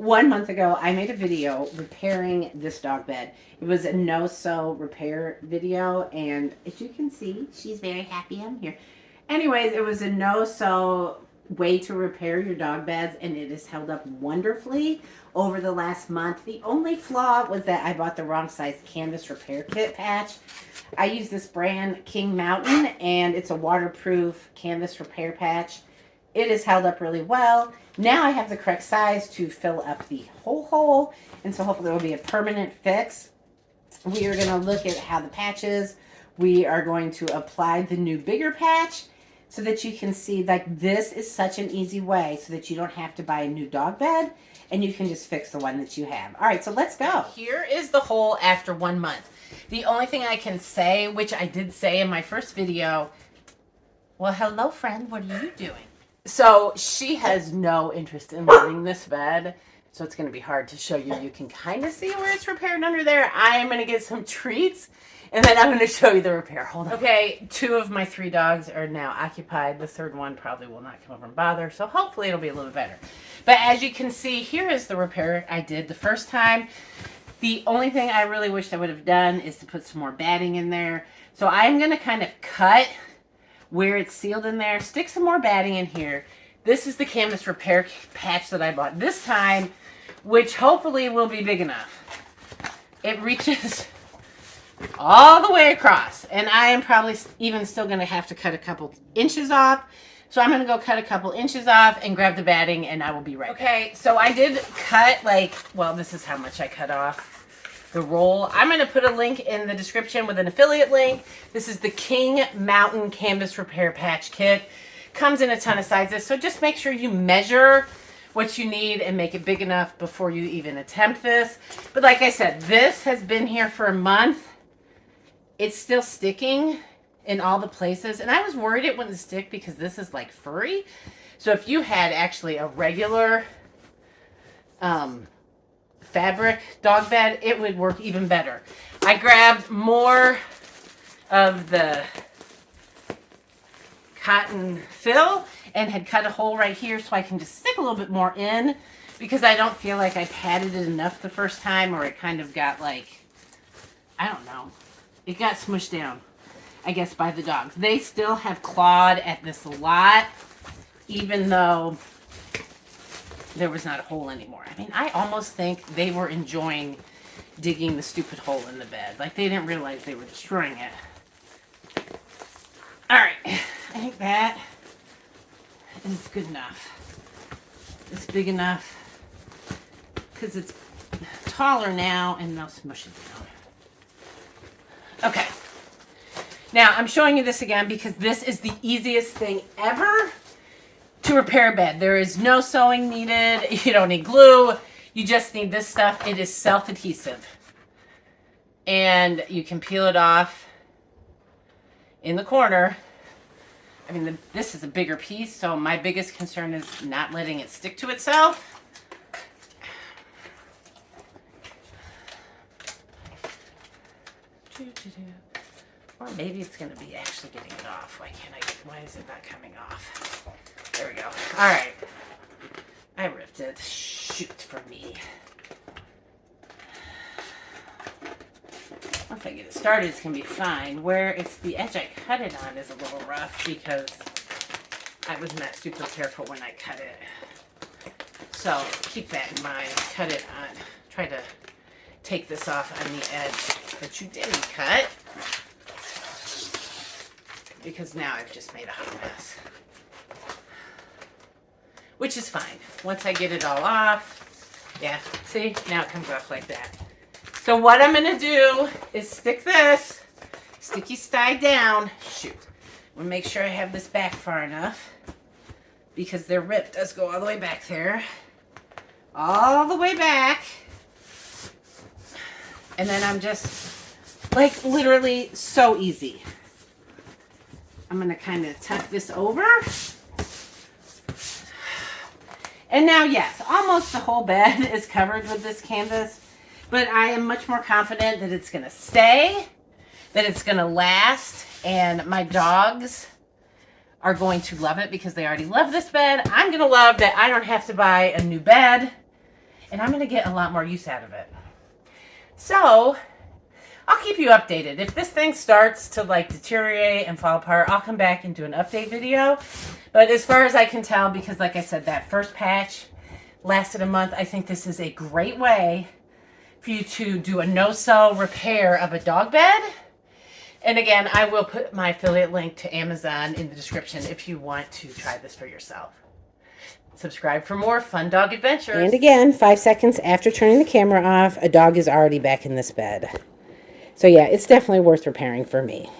1 month ago, I made a video repairing this dog bed. It was a no-sew repair video, and as you can see, she's very happy I'm here. Anyways, it was a no-sew way to repair your dog beds, and it has held up wonderfully over the last month. The only flaw was that I bought the wrong size canvas repair kit patch. I use this brand King Mountain, and it's a waterproof canvas repair patch. It has held up really well. Now I have the correct size to fill up the whole hole, and so hopefully it will be a permanent fix. We are going to look at how the patch is. We are going to apply the new bigger patch so that you can see, like, this is such an easy way so that you don't have to buy a new dog bed and you can just fix the one that you have. All right, so let's go. Here is the hole after 1 month. The only thing I can say, which I did say in my first video, well, hello friend, what are you doing? So she has no interest in leaving this bed, so it's going to be hard to show you. You can kind of see where it's repaired under there. I am going to get some treats, and then I'm going to show you the repair. Hold on. Okay, 2 of my 3 dogs are now occupied. The 3rd one probably will not come over and bother, so hopefully it'll be a little bit better. But as you can see, here is the repair I did the first time. The only thing I really wish I would have done is to put some more batting in there. So I'm going to kind of cut where it's sealed in there, stick some more batting in here. This is the canvas repair patch that I bought this time, which hopefully will be big enough. It reaches all the way across, and I am probably even still going to have to cut a couple inches off. So I'm going to go cut a couple inches off and grab the batting, and I will be right back. Okay, so I did cut, like, well, this is how much I cut off the roll. I'm going to put a link in the description with an affiliate link. This is the King Mountain Canvas Repair Patch Kit. Comes in a ton of sizes, so just make sure you measure what you need and make it big enough before you even attempt this. But like I said, this has been here for a month. It's still sticking in all the places, and I was worried it wouldn't stick because this is like furry. So if you had actually a regular fabric dog bed, it would work even better. I grabbed more of the cotton fill and had cut a hole right here so I can just stick a little bit more in, because I don't feel like I padded it enough the first time, or it kind of got, like, I don't know, it got smushed down, I guess, by the dogs. They still have clawed at this a lot, even though there was not a hole anymore. I mean, I almost think they were enjoying digging the stupid hole in the bed. Like, they didn't realize they were destroying it. All right, I think that is good enough. It's big enough because it's taller now, and they'll smush it down. Okay. Now, I'm showing you this again because this is the easiest thing ever to repair a bed. There is no sewing needed. You don't need glue. You just need this stuff. It is self-adhesive. And you can peel it off in the corner. I mean, this is a bigger piece, so my biggest concern is not letting it stick to itself. Or maybe it's going to be actually getting it off. Why is it not coming off? There we go. All right. I ripped it. Shoot for me. Once I get it started, it's going to be fine. Where it's the edge I cut it on is a little rough because I was not super careful when I cut it. So keep that in mind. Cut it on. Try to take this off on the edge that you didn't cut, because now I've just made a hot mess. Which is fine. Once I get it all off, yeah, see? Now it comes off like that. So what I'm going to do is stick this sticky side down. Shoot. I'm going to make sure I have this back far enough, because their rip does go all the way back there. All the way back. And then I'm just, like, literally so easy. I'm going to kind of tuck this over. And now, yes, almost the whole bed is covered with this canvas, but I am much more confident that it's going to stay, that it's going to last, and my dogs are going to love it because they already love this bed. I'm going to love that I don't have to buy a new bed, and I'm going to get a lot more use out of it. So I'll keep you updated. If this thing starts to like deteriorate and fall apart, I'll come back and do an update video. But as far as I can tell, because like I said, that first patch lasted a month, I think this is a great way for you to do a no-sew repair of a dog bed. And again, I will put my affiliate link to Amazon in the description if you want to try this for yourself. Subscribe for more fun dog adventures. And again, 5 seconds after turning the camera off, a dog is already back in this bed. So yeah, it's definitely worth repairing for me.